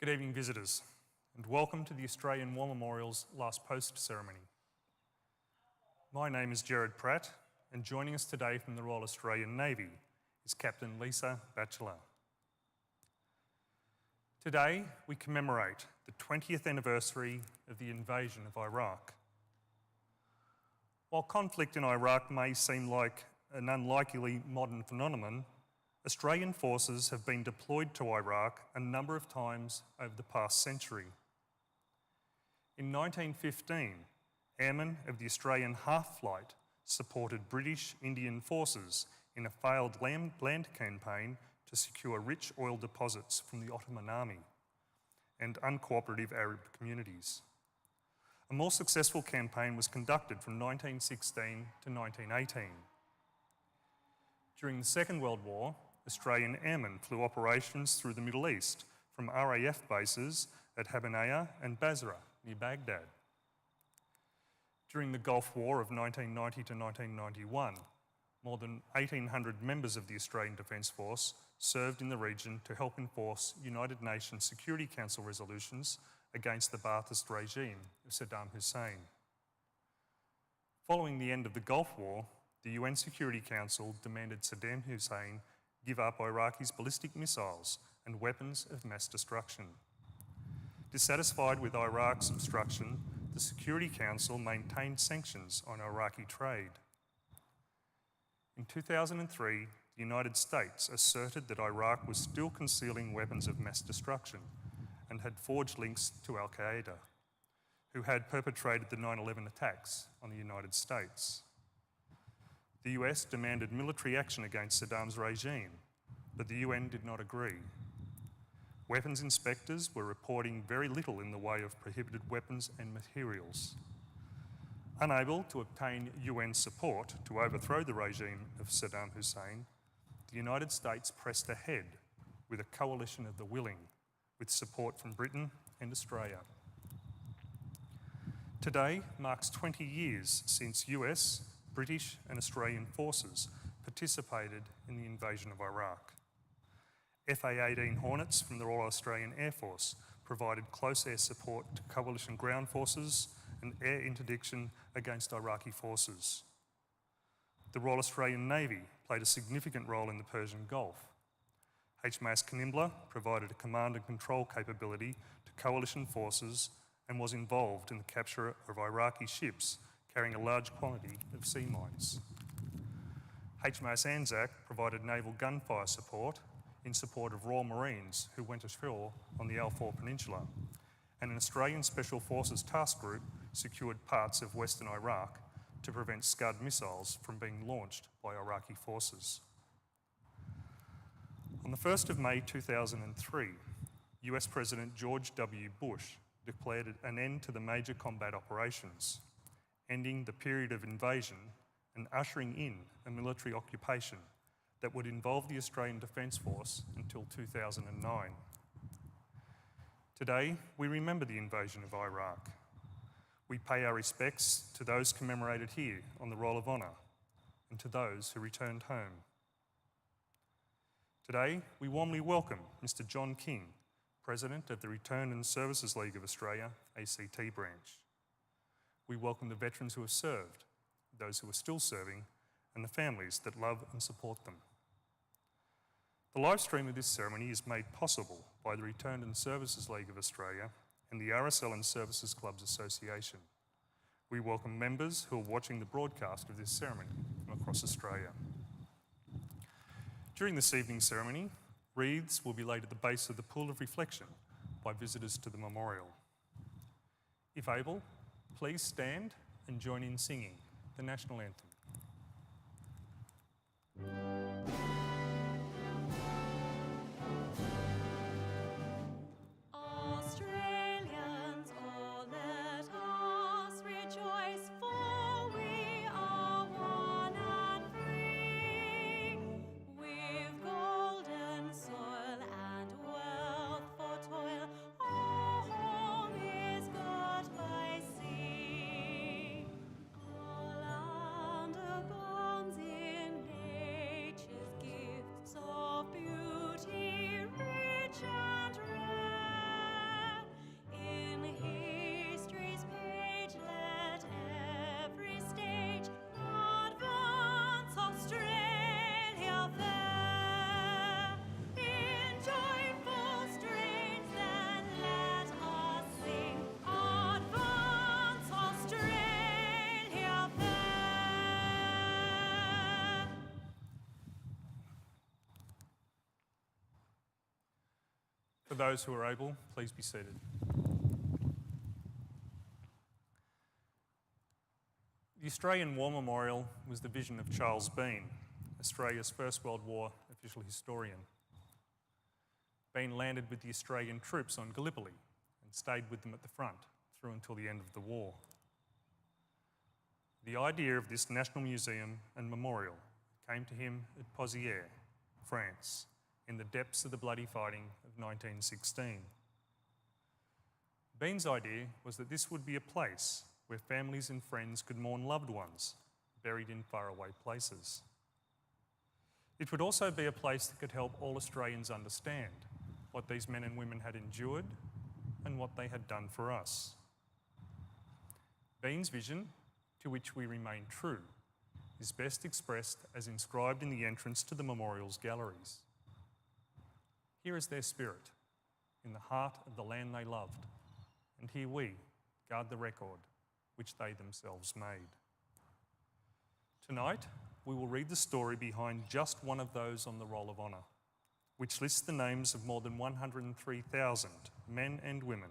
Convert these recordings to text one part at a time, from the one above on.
Good evening, visitors, and welcome to the Australian War Memorial's Last Post ceremony. My name is Gerard Pratt, and joining us today from the Royal Australian Navy is Captain Lisa Batchelor. Today, we commemorate the 20th anniversary of the invasion of Iraq. While conflict in Iraq may seem like an unlikely modern phenomenon, Australian forces have been deployed to Iraq a number of times over the past century. In 1915, airmen of the Australian Half Flight supported British Indian forces in a failed land campaign to secure rich oil deposits from the Ottoman army and uncooperative Arab communities. A more successful campaign was conducted from 1916 to 1918. During the Second World War, Australian airmen flew operations through the Middle East from RAF bases at Habanaya and Basra near Baghdad. During the Gulf War of 1990 to 1991, more than 1,800 members of the Australian Defence Force served in the region to help enforce United Nations Security Council resolutions against the Ba'athist regime of Saddam Hussein. Following the end of the Gulf War, the UN Security Council demanded Saddam Hussein give up Iraq's ballistic missiles and weapons of mass destruction. Dissatisfied with Iraq's obstruction, the Security Council maintained sanctions on Iraqi trade. In 2003, the United States asserted that Iraq was still concealing weapons of mass destruction and had forged links to Al-Qaeda, who had perpetrated the 9/11 attacks on the United States. The US demanded military action against Saddam's regime, but the UN did not agree. Weapons inspectors were reporting very little in the way of prohibited weapons and materials. Unable to obtain UN support to overthrow the regime of Saddam Hussein, the United States pressed ahead with a coalition of the willing, with support from Britain and Australia. Today marks 20 years since US, British and Australian forces participated in the invasion of Iraq. FA-18 Hornets from the Royal Australian Air Force provided close air support to coalition ground forces and air interdiction against Iraqi forces. The Royal Australian Navy played a significant role in the Persian Gulf. HMAS Canberra provided a command and control capability to coalition forces and was involved in the capture of Iraqi ships carrying a large quantity of sea mines. HMAS Anzac provided naval gunfire support in support of Royal Marines who went ashore on the Al-Faw Peninsula, and an Australian Special Forces task group secured parts of western Iraq to prevent Scud missiles from being launched by Iraqi forces. On the 1st of May 2003, US President George W. Bush declared an end to the major combat operations, ending the period of invasion and ushering in a military occupation that would involve the Australian Defence Force until 2009. Today, we remember the invasion of Iraq. We pay our respects to those commemorated here on the Roll of Honour and to those who returned home. Today, we warmly welcome Mr. John King, President of the Return and Services League of Australia, ACT branch. We welcome the veterans who have served, those who are still serving, and the families that love and support them. The live stream of this ceremony is made possible by the Return and Services League of Australia and the RSL and Services Clubs Association. We welcome members who are watching the broadcast of this ceremony from across Australia. During this evening's ceremony, wreaths will be laid at the base of the pool of reflection by visitors to the memorial. If able, please stand and join in singing the National Anthem. Australians, oh let us rejoice, for we are one and free. With golden soil and wealth for toil, our home is got by sea. All our For those who are able, please be seated. The Australian War Memorial was the vision of Charles Bean, Australia's First World War official historian. Bean landed with the Australian troops on Gallipoli and stayed with them at the front through until the end of the war. The idea of this National Museum and Memorial came to him at Pozières, France, in the depths of the bloody fighting of 1916. Bean's idea was that this would be a place where families and friends could mourn loved ones buried in faraway places. It would also be a place that could help all Australians understand what these men and women had endured and what they had done for us. Bean's vision, to which we remain true, is best expressed as inscribed in the entrance to the memorial's galleries. Here is their spirit, in the heart of the land they loved, and here we guard the record which they themselves made. Tonight, we will read the story behind just one of those on the Roll of Honour, which lists the names of more than 103,000 men and women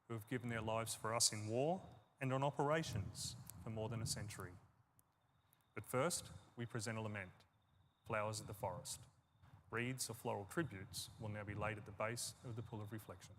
who have given their lives for us in war and on operations for more than a century. But first, we present a lament, Flowers of the Forest. Wreaths or floral tributes will now be laid at the base of the Pool of Reflection.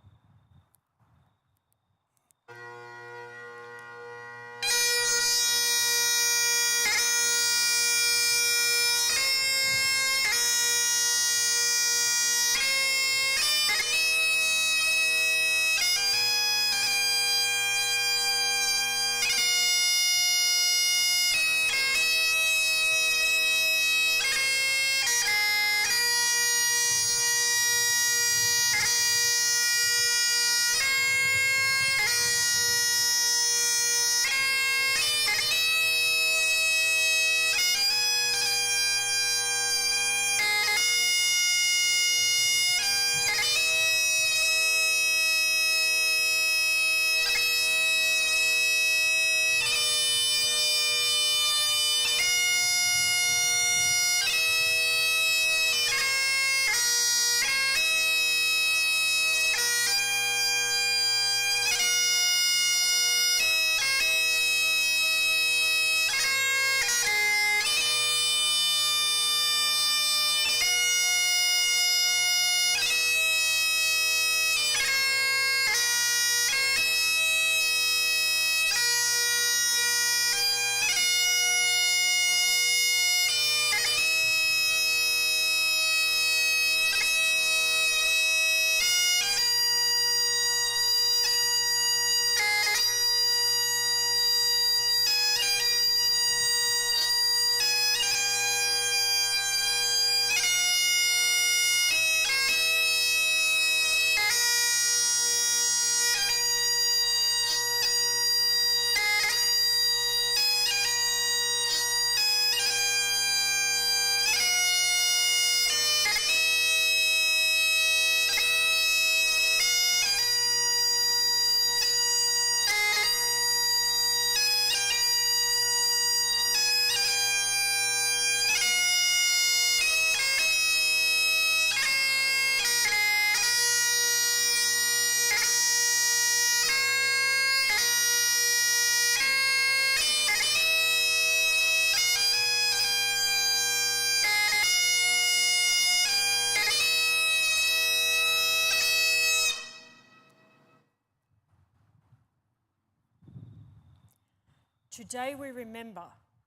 Today we remember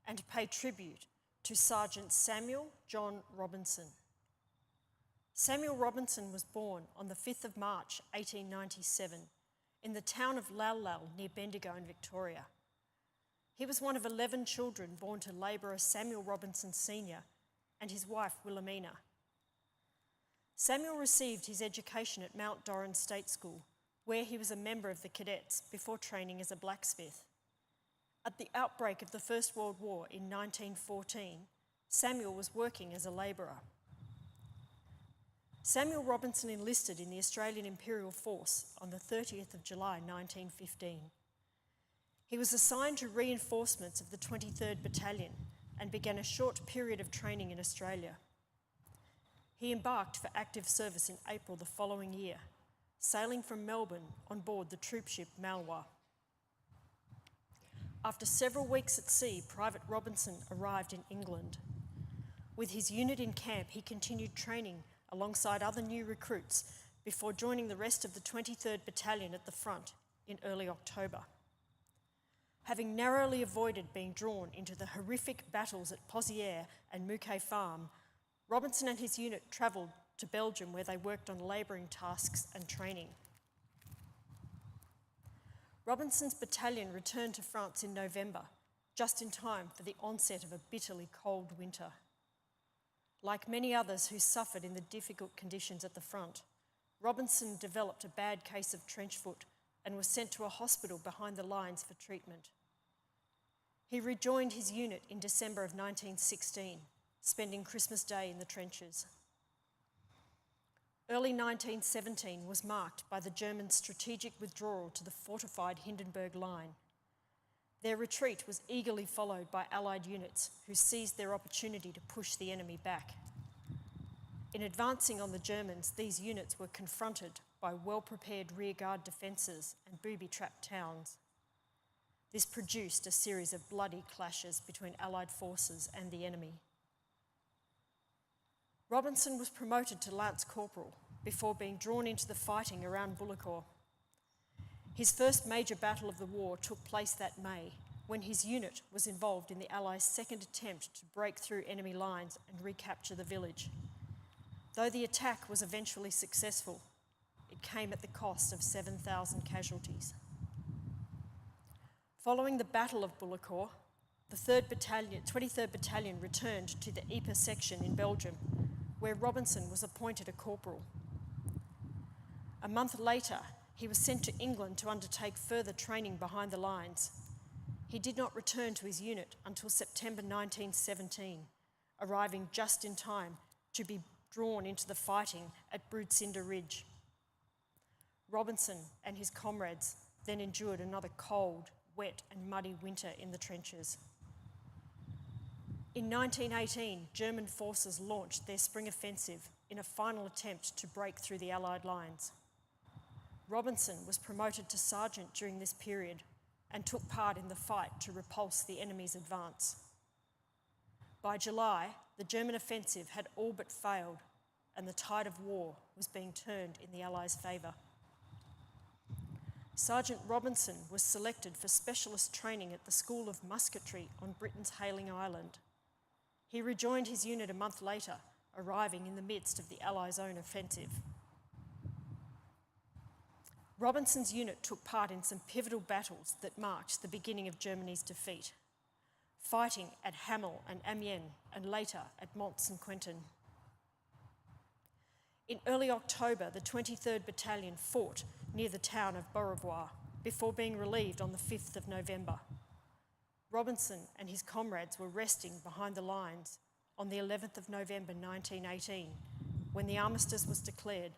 and pay tribute to Sergeant Samuel John Robinson. Samuel Robinson was born on the 5th of March 1897 in the town of Lal Lal near Bendigo in Victoria. He was one of 11 children born to labourer Samuel Robinson Sr. and his wife Wilhelmina. Samuel received his education at Mount Doran State School, where he was a member of the cadets before training as a blacksmith. At the outbreak of the First World War in 1914, Samuel was working as a labourer. Samuel Robinson enlisted in the Australian Imperial Force on the 30th of July 1915. He was assigned to reinforcements of the 23rd Battalion and began a short period of training in Australia. He embarked for active service in April the following year sailing from Melbourne on board the troopship Malwa. After several weeks at sea, Private Robinson arrived in England. With his unit in camp, he continued training alongside other new recruits before joining the rest of the 23rd Battalion at the front in early October. Having narrowly avoided being drawn into the horrific battles at Pozières and Mouquet Farm, Robinson and his unit travelled to Belgium, where they worked on labouring tasks and training. Robinson's battalion returned to France in November, just in time for the onset of a bitterly cold winter. Like many others who suffered in the difficult conditions at the front, Robinson developed a bad case of trench foot and was sent to a hospital behind the lines for treatment. He rejoined his unit in December of 1916, spending Christmas Day in the trenches. Early 1917 was marked by the German strategic withdrawal to the fortified Hindenburg Line. Their retreat was eagerly followed by Allied units who seized their opportunity to push the enemy back. In advancing on the Germans, these units were confronted by well-prepared rearguard defences and booby-trapped towns. This produced a series of bloody clashes between Allied forces and the enemy. Robinson was promoted to Lance Corporal before being drawn into the fighting around Bullecourt. His first major battle of the war took place that May, when his unit was involved in the Allies' second attempt to break through enemy lines and recapture the village. Though the attack was eventually successful, it came at the cost of 7,000 casualties. Following the Battle of Bullecourt, the 23rd Battalion returned to the Ypres section in Belgium, where Robinson was appointed a corporal. A month later, he was sent to England to undertake further training behind the lines. He did not return to his unit until September 1917, arriving just in time to be drawn into the fighting at Broodsinder Ridge. Robinson and his comrades then endured another cold, wet and muddy winter in the trenches. In 1918, German forces launched their spring offensive in a final attempt to break through the Allied lines. Robinson was promoted to sergeant during this period and took part in the fight to repulse the enemy's advance. By July, the German offensive had all but failed, and the tide of war was being turned in the Allies' favour. Sergeant Robinson was selected for specialist training at the School of Musketry on Britain's Hayling Island. He rejoined his unit a month later, arriving in the midst of the Allies' own offensive. Robinson's unit took part in some pivotal battles that marked the beginning of Germany's defeat, fighting at Hamel and Amiens and later at Mont-Saint-Quentin. In early October, the 23rd Battalion fought near the town of Beaurevoir before being relieved on the 5th of November. Robinson and his comrades were resting behind the lines on the 11th of November 1918, when the armistice was declared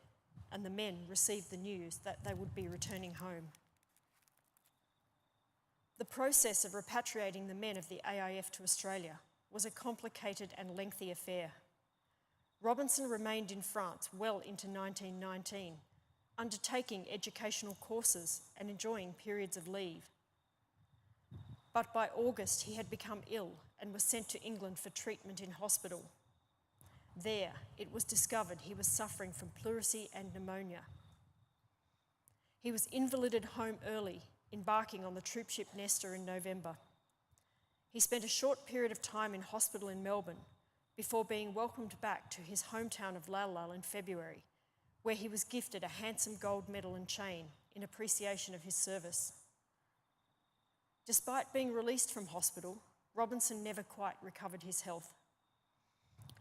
and the men received the news that they would be returning home. The process of repatriating the men of the AIF to Australia was a complicated and lengthy affair. Robinson remained in France well into 1919, undertaking educational courses and enjoying periods of leave. But by August, he had become ill and was sent to England for treatment in hospital. There, it was discovered he was suffering from pleurisy and pneumonia. He was invalided home early, embarking on the troopship Nestor in November. He spent a short period of time in hospital in Melbourne before being welcomed back to his hometown of Lalal in February, where he was gifted a handsome gold medal and chain in appreciation of his service. Despite being released from hospital, Robinson never quite recovered his health.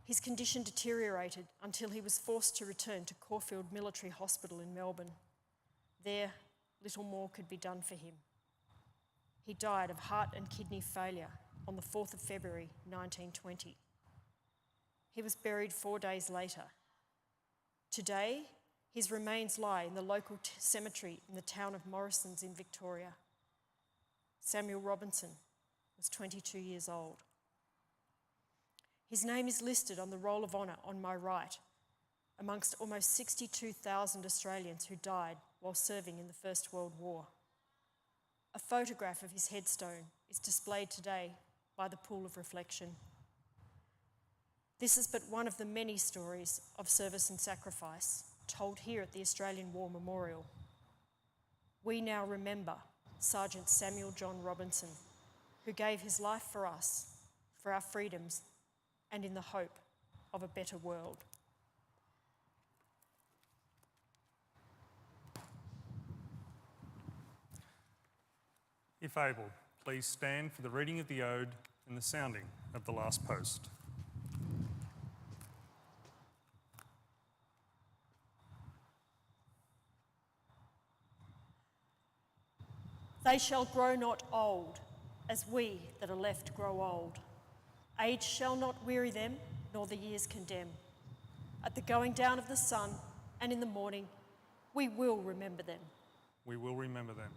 His condition deteriorated until he was forced to return to Caulfield Military Hospital in Melbourne. There, little more could be done for him. He died of heart and kidney failure on the 4th of February 1920. He was buried 4 days later. Today, his remains lie in the local cemetery in the town of Morrisons in Victoria. Samuel Robinson was 22 years old. His name is listed on the Roll of Honour on my right, amongst almost 62,000 Australians who died while serving in the First World War. A photograph of his headstone is displayed today by the Pool of Reflection. This is but one of the many stories of service and sacrifice told here at the Australian War Memorial. We now remember Sergeant Samuel John Robinson, who gave his life for us, for our freedoms, and in the hope of a better world. If able, please stand for the reading of the ode and the sounding of the last post. They shall grow not old, as we that are left grow old. Age shall not weary them, nor the years condemn. At the going down of the sun and in the morning, we will remember them. We will remember them.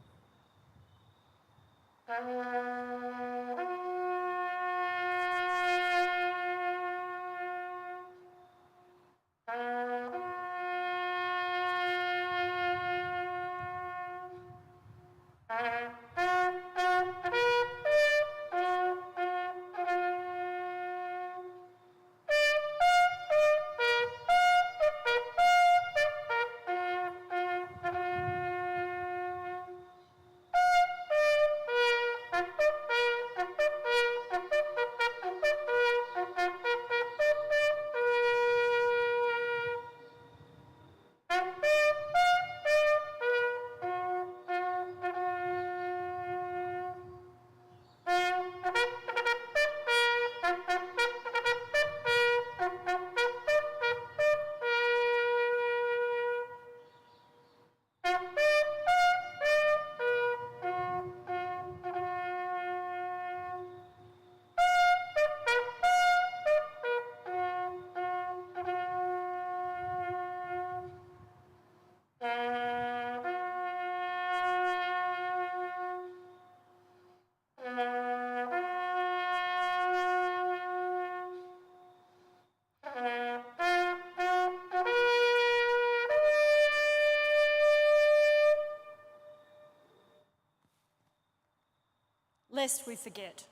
Lest we forget.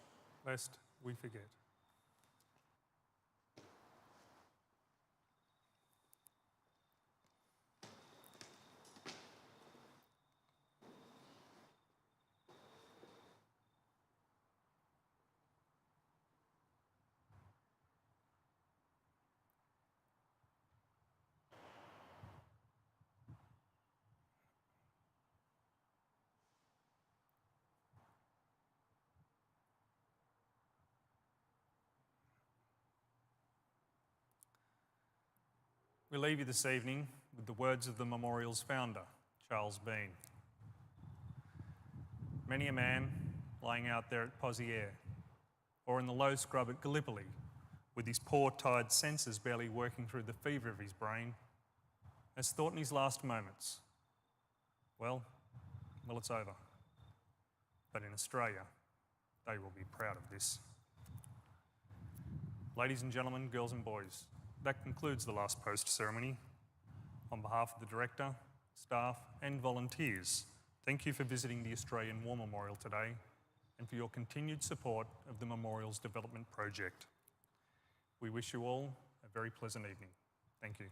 Lest we forget. We leave you this evening with the words of the memorial's founder, Charles Bean. Many a man lying out there at Pozieres, or in the low scrub at Gallipoli, with his poor, tired senses barely working through the fever of his brain, has thought in his last moments, well, it's over. But in Australia, they will be proud of this. Ladies and gentlemen, girls and boys, that concludes the last post ceremony. On behalf of the Director, staff and volunteers, thank you for visiting the Australian War Memorial today and for your continued support of the Memorial's development project. We wish you all a very pleasant evening. Thank you.